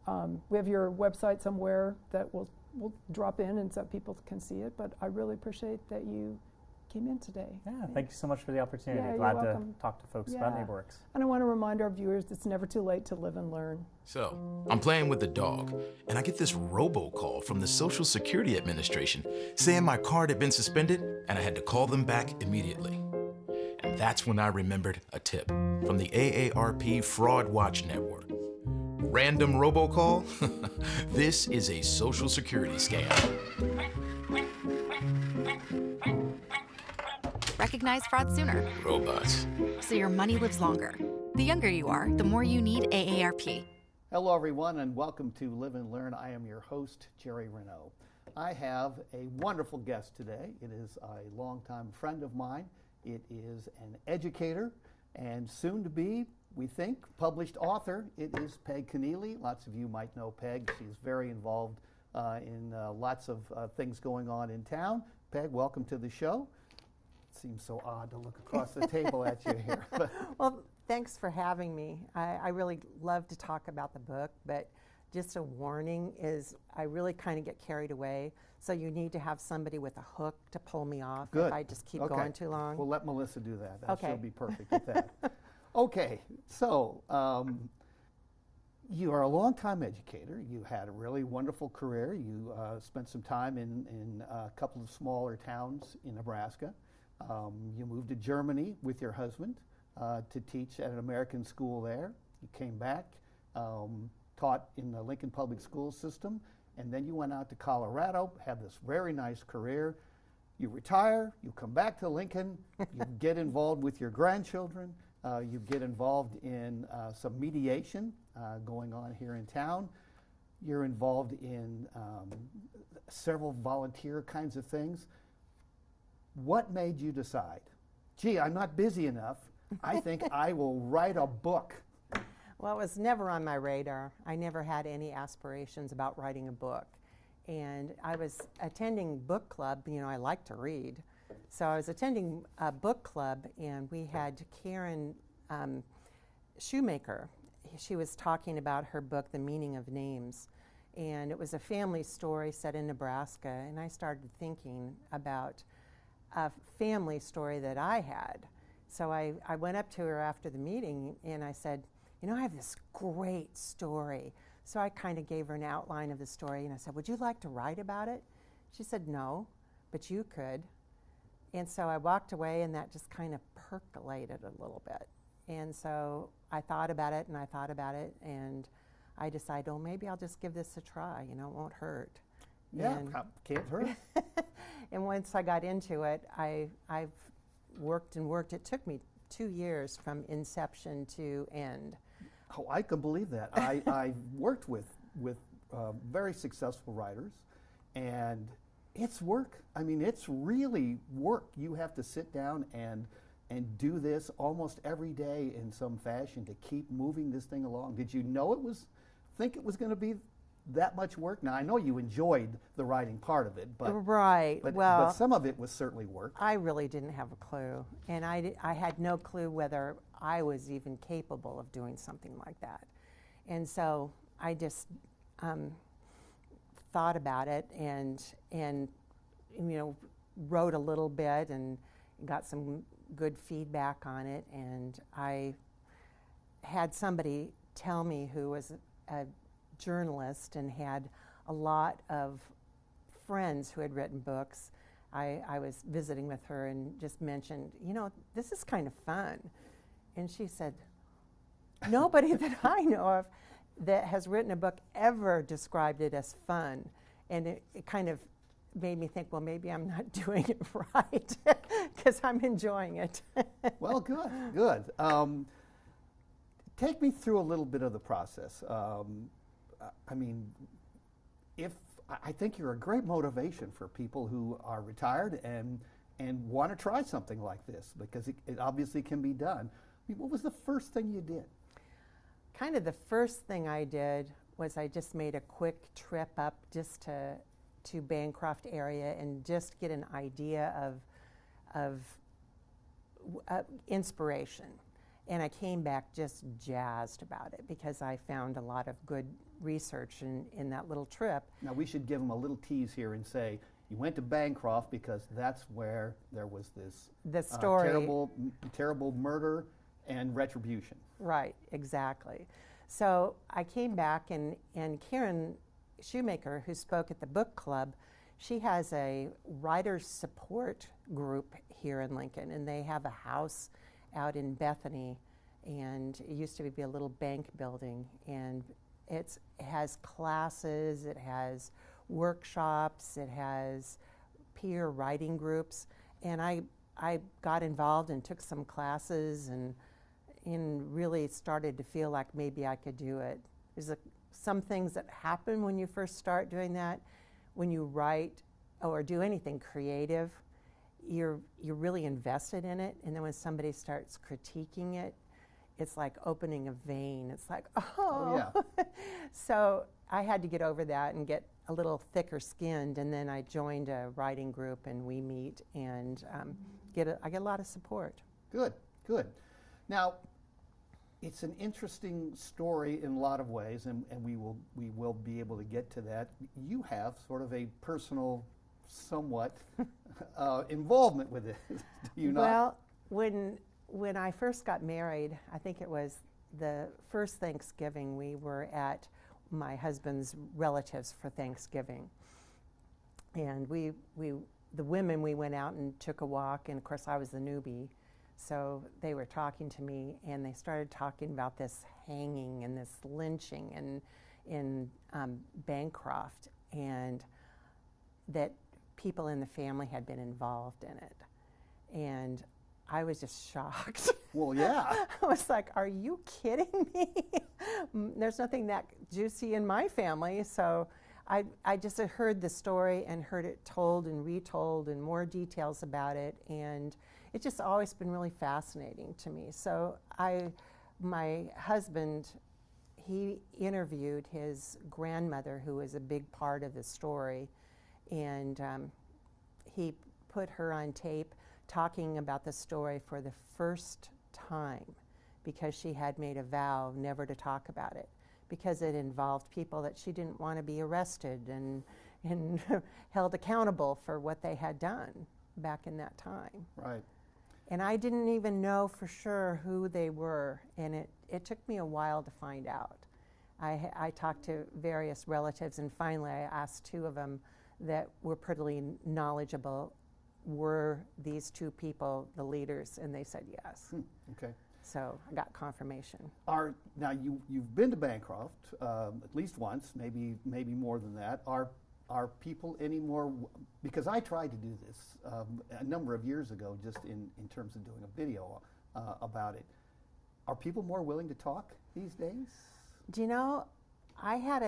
website somewhere that we'll drop in and so people can see it, but I really appreciate that you came in today. Yeah, thank you so much for the opportunity. Yeah, Glad you're to welcome. talk to folks about NeighborWorks. And I want to remind our viewers it's never too late to live and learn. So, I'm playing with the dog, and I get this robocall from the Social Security Administration saying my card had been suspended and I had to call them back immediately. And that's when I remembered a tip from the AARP Fraud Watch Network. Random robocall? This is a Social Security scam. Recognize fraud sooner, Robots. so your money lives longer. The younger you are, the more you need AARP. Hello, everyone, and welcome to Live and Learn. I am your host, Jerry Renaud. I have a wonderful guest today. It is a longtime friend of mine. It is an educator and soon to be, we think, published author. It is Peg Kenneally. Lots of you might know Peg. She's very involved in lots of things going on in town. Peg, welcome to the show. It seems so odd to look across the table at you here. Well, thanks for having me. I really love to talk about the book, but just a warning is I really kind of get carried away. So you need to have somebody with a hook to pull me off if I just keep going too long. We'll let Melissa do that. She'll be perfect with that. Okay, so you are a longtime educator. You had a really wonderful career. You spent some time in a couple of smaller towns in Nebraska. You moved to Germany with your husband to teach at an American school there. You came back, taught in the Lincoln Public School system, and then you went out to Colorado, had this very nice career. You retire, you come back to Lincoln, you get involved with your grandchildren, you get involved in some mediation going on here in town. You're involved in several volunteer kinds of things. What made you decide, gee, I'm not busy enough, I think I will write a book? Well, it was never on my radar. I never had any aspirations about writing a book. And I was attending book club. You know, I like to read. So I was attending a book club, and we had Karen Shoemaker. She was talking about her book, The Meaning of Names. And it was a family story set in Nebraska. And I started thinking about a family story that I had. So I went up to her after the meeting and I said, you know, I have this great story. So I kind of gave her an outline of the story and I said, would you like to write about it? She said, no, but you could. And so I walked away and that just kind of percolated a little bit. And so I thought about it and I thought about it and I decided, oh, maybe I'll just give this a try, you know, it won't hurt. Yeah, And can't hurt. and once I got into it, I've worked and worked. It took me 2 years from inception to end. Oh, I can believe that. I've worked with very successful writers, and it's work. I mean, it's really work. You have to sit down and do this almost every day in some fashion to keep moving this thing along. Did you think it was going to be that much work? Now, I know you enjoyed the writing part of it, but right. But some of it was certainly work. I really didn't have a clue, and I had no clue whether I was even capable of doing something like that. And so I just thought about it and you know, wrote a little bit and got some good feedback on it. And I had somebody tell me who was a journalist and had a lot of friends who had written books. I was visiting with her and just mentioned, you know, this is kind of fun. And she said, nobody that I know of that has written a book ever described it as fun. And it kind of made me think, well, maybe I'm not doing it right because I'm enjoying it. Well, good. Take me through a little bit of the process. I mean, I think you're a great motivation for people who are retired and want to try something like this, because it obviously can be done. I mean, what was the first thing you did? Kind of the first thing I did was I just made a quick trip up just to Bancroft area and just get an idea of inspiration. And I came back just jazzed about it because I found a lot of good research in that little trip. Now, we should give them a little tease here and say you went to Bancroft because that's where there was this terrible murder and retribution. Right, exactly. So I came back and Karen Shoemaker, who spoke at the book club, she has a writer's support group here in Lincoln, and they have a house out in Bethany, and it used to be a little bank building, and it has classes, it has workshops, it has peer writing groups, and I got involved and took some classes and really started to feel like maybe I could do it. There's some things that happen when you first start doing that. When you write or do anything creative, you're really invested in it, and then when somebody starts critiquing it, it's like opening a vein. It's like, oh. Yeah. So I had to get over that and get a little thicker skinned, and then I joined a writing group, and we meet and I get a lot of support. Good. Now, it's an interesting story in a lot of ways, and we will be able to get to that. You have sort of a personal, somewhat involvement with it, do you not? Well, when I first got married, I think it was the first Thanksgiving, we were at my husband's relatives for Thanksgiving, and the women, we went out and took a walk, and of course I was the newbie. So they were talking to me, and they started talking about this hanging and this lynching in Bancroft, and that people in the family had been involved in it. And I was just shocked. Well, yeah. I was like, are you kidding me? There's nothing that juicy in my family. So I just had heard the story and heard it told and retold and more details about it, and it's just always been really fascinating to me. So my husband, he interviewed his grandmother, who was a big part of the story, and he put her on tape talking about the story for the first time because she had made a vow never to talk about it, because it involved people that she didn't want to be arrested and held accountable for what they had done back in that time. Right. And I didn't even know for sure who they were, and it took me a while to find out. I talked to various relatives, and finally I asked two of them that were pretty knowledgeable, were these two people the leaders, and they said yes. Okay. So I got confirmation. Now you've been to Bancroft at least once, maybe more than that. Are people any more, because I tried to do this a number of years ago, just in terms of doing a video about it. Are people more willing to talk these days? Do you know, I had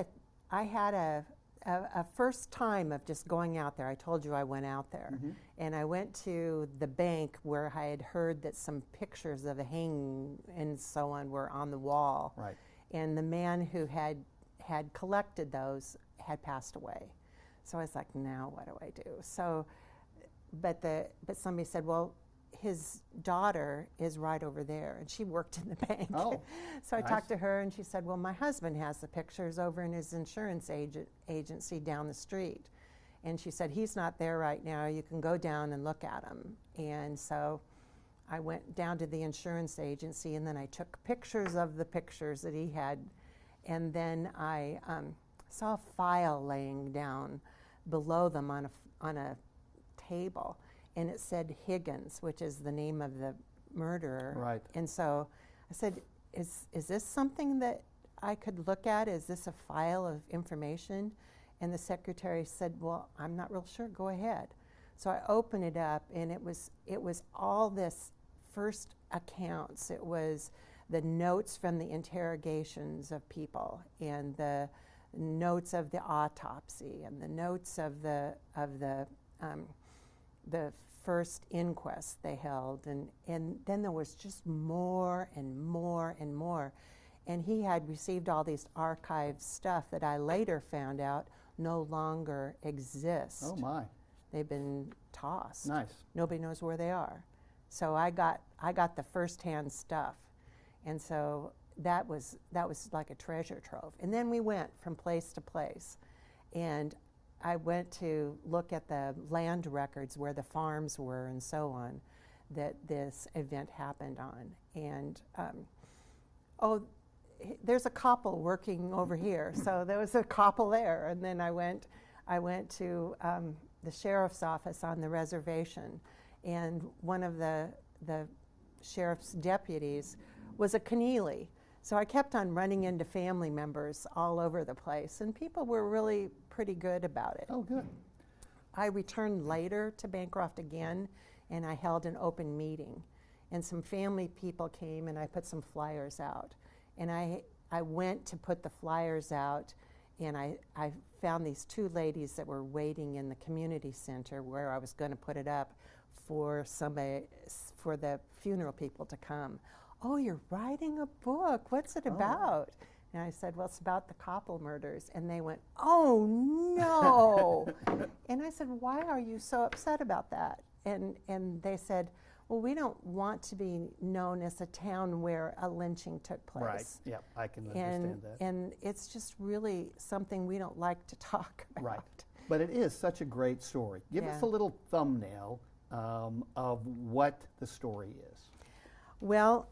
a first time of just going out there. I told you I went out there. And I went to the bank where I had heard that some pictures of a hanging and so on were on the wall. Right. And the man who had collected those had passed away. So I was like, now what do I do? So, but somebody said, well, his daughter is right over there, and she worked in the bank. Oh, so I nice. talked to her, and she said, well, my husband has the pictures over in his insurance agency down the street. And she said, he's not there right now. You can go down and look at him. And so I went down to the insurance agency, and then I took pictures of the pictures that he had. And then I saw a file laying down below them on a table. And it said Higgins, which is the name of the murderer. Right. And so I said, is this something that I could look at? Is this a file of information? And the secretary said, well, I'm not real sure, go ahead. So I opened it up, and it was all this first accounts. It was the notes from the interrogations of people, and the notes of the autopsy, and the notes of the first inquest they held, and then there was just more and more and more. And he had received all these archived stuff that I later found out no longer exist. Oh my. They've been tossed. Nice. Nobody knows where they are. So I got the first-hand stuff. And so that was like a treasure trove. And then we went from place to place. And I went to look at the land records where the farms were and so on that this event happened on. And there's a couple working over here. So there was a couple there. And then I went to the sheriff's office on the reservation, and one of the sheriff's deputies was a Keneally. So I kept on running into family members all over the place, and people were really pretty good about it. Oh, good. I returned later to Bancroft again, and I held an open meeting. And some family people came, and I put some flyers out. And I went to put the flyers out, and I found these two ladies that were waiting in the community center where I was going to put it up for the funeral people to come. Oh, you're writing a book. What's it about? And I said, well, it's about the Koppel murders. And they went, oh, no. And I said, why are you so upset about that? And they said, well, we don't want to be known as a town where a lynching took place. Right, yeah, I can understand that. And it's just really something we don't like to talk about. Right, but it is such a great story. Give us a little thumbnail of what the story is. Well,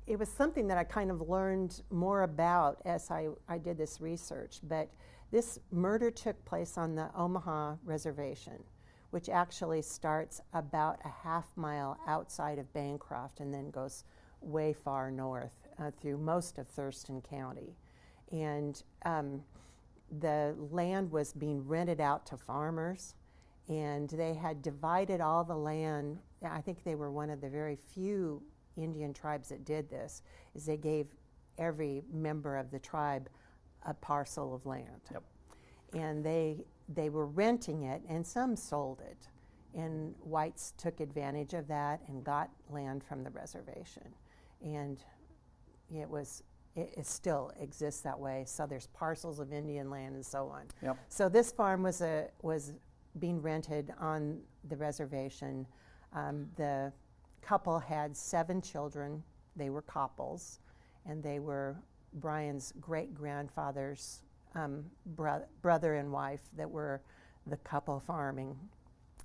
it was something that I kind of learned more about as I did this research, but this murder took place on the Omaha Reservation, which actually starts about a half-mile outside of Bancroft and then goes way far north through most of Thurston County. And the land was being rented out to farmers, and they had divided all the land. I think they were one of the very few Indian tribes that did this, is they gave every member of the tribe a parcel of land. Yep. And they were renting it, and some sold it. And whites took advantage of that and got land from the reservation. And it still exists that way. So there's parcels of Indian land and so on. Yep. So this farm was being rented on the reservation. The couple had 7 children. They were Koppels, and they were Brian's great-grandfather's brother and wife that were the couple farming.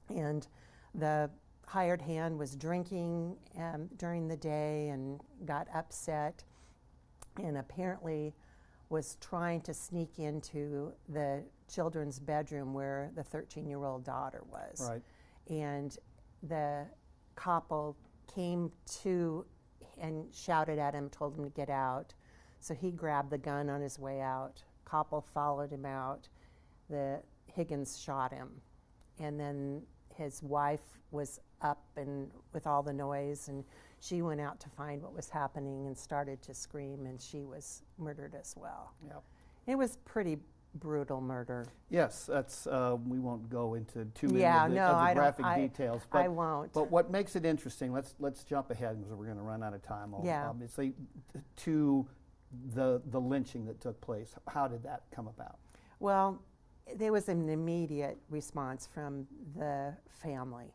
And the hired hand was drinking during the day and got upset, and apparently was trying to sneak into the children's bedroom where the 13-year-old daughter was. Right. And the couple came to and shouted at him, told him to get out. So he grabbed the gun on his way out. Koppel followed him out. The Higgins shot him. And then his wife was up and with all the noise, and she went out to find what was happening and started to scream, and she was murdered as well. Yep. It was pretty brutal murder. Yes, that's. We won't go into too many Yeah, of the, no, of the I don't- graphic I- details. I won't. But what makes it interesting? Let's jump ahead because we're going to run out of time. Yeah. Obviously, to the lynching that took place. How did that come about? Well, there was an immediate response from the family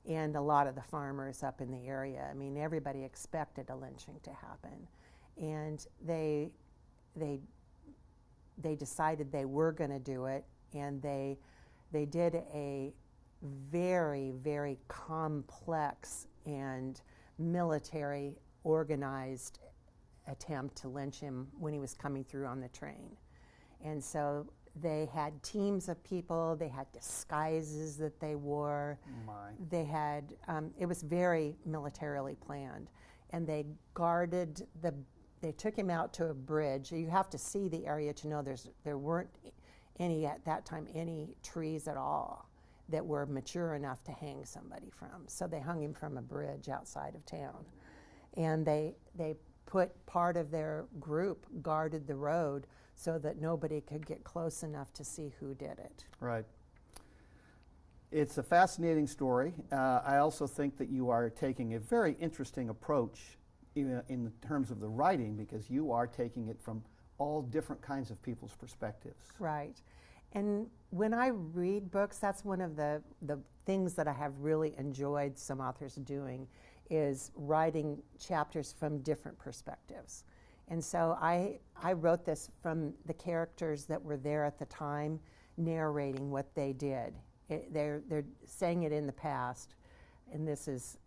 and a lot of the farmers up in the area. I mean, everybody expected a lynching to happen, and they decided they were going to do it, and they did a very, very complex and military organized attempt to lynch him when he was coming through on the train. And so they had teams of people, they had disguises that they wore. They had, it was very militarily planned. And they guarded they took him out to a bridge. You have to see the area to know there weren't any, at that time, any trees at all that were mature enough to hang somebody from. So they hung him from a bridge outside of town. And they put part of their group guarded the road so that nobody could get close enough to see who did it. Right. It's a fascinating story. I also think that you are taking a very interesting approach in terms of the writing, because you are taking it from all different kinds of people's perspectives. Right. And when I read books, that's one of the things that I have really enjoyed some authors doing, is writing chapters from different perspectives. And so I wrote this from the characters that were there at the time, narrating what they did. They're saying it in the past, and this is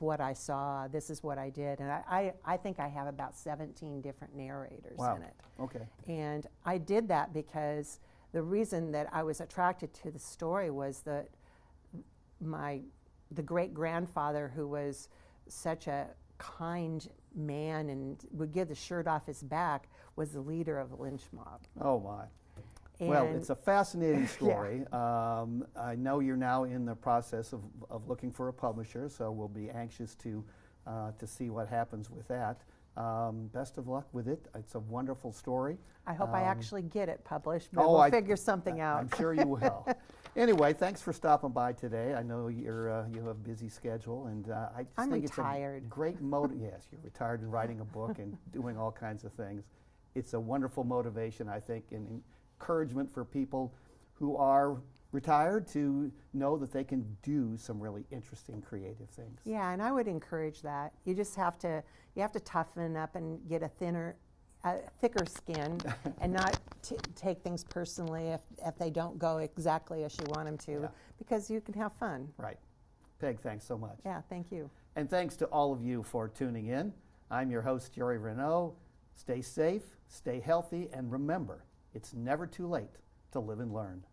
what I saw, this is what I did. And I think I have about 17 different narrators in it. Okay. And I did that because the reason that I was attracted to the story was that the great-grandfather, who was such a kind man and would give the shirt off his back, was the leader of the lynch mob. Oh my. Well, it's a fascinating story. Yeah. I know you're now in the process of looking for a publisher, so we'll be anxious to see what happens with that. Best of luck with it. It's a wonderful story. I hope I actually get it published, but Oh, we'll figure something out. I'm sure you will. Anyway, thanks for stopping by today. I know you have a busy schedule, and I just I'm think retired. It's a great motive. Yes, you're retired and writing a book and doing all kinds of things. It's a wonderful motivation, I think, and encouragement for people who are retired to know that they can do some really interesting, creative things. Yeah, and I would encourage that. You just have to toughen up and get a thicker skin, and not take things personally if they don't go exactly as you want them to, because you can have fun. Right. Peg, thanks so much. Yeah, thank you. And thanks to all of you for tuning in. I'm your host, Jerry Renaud. Stay safe, stay healthy, and remember, it's never too late to live and learn.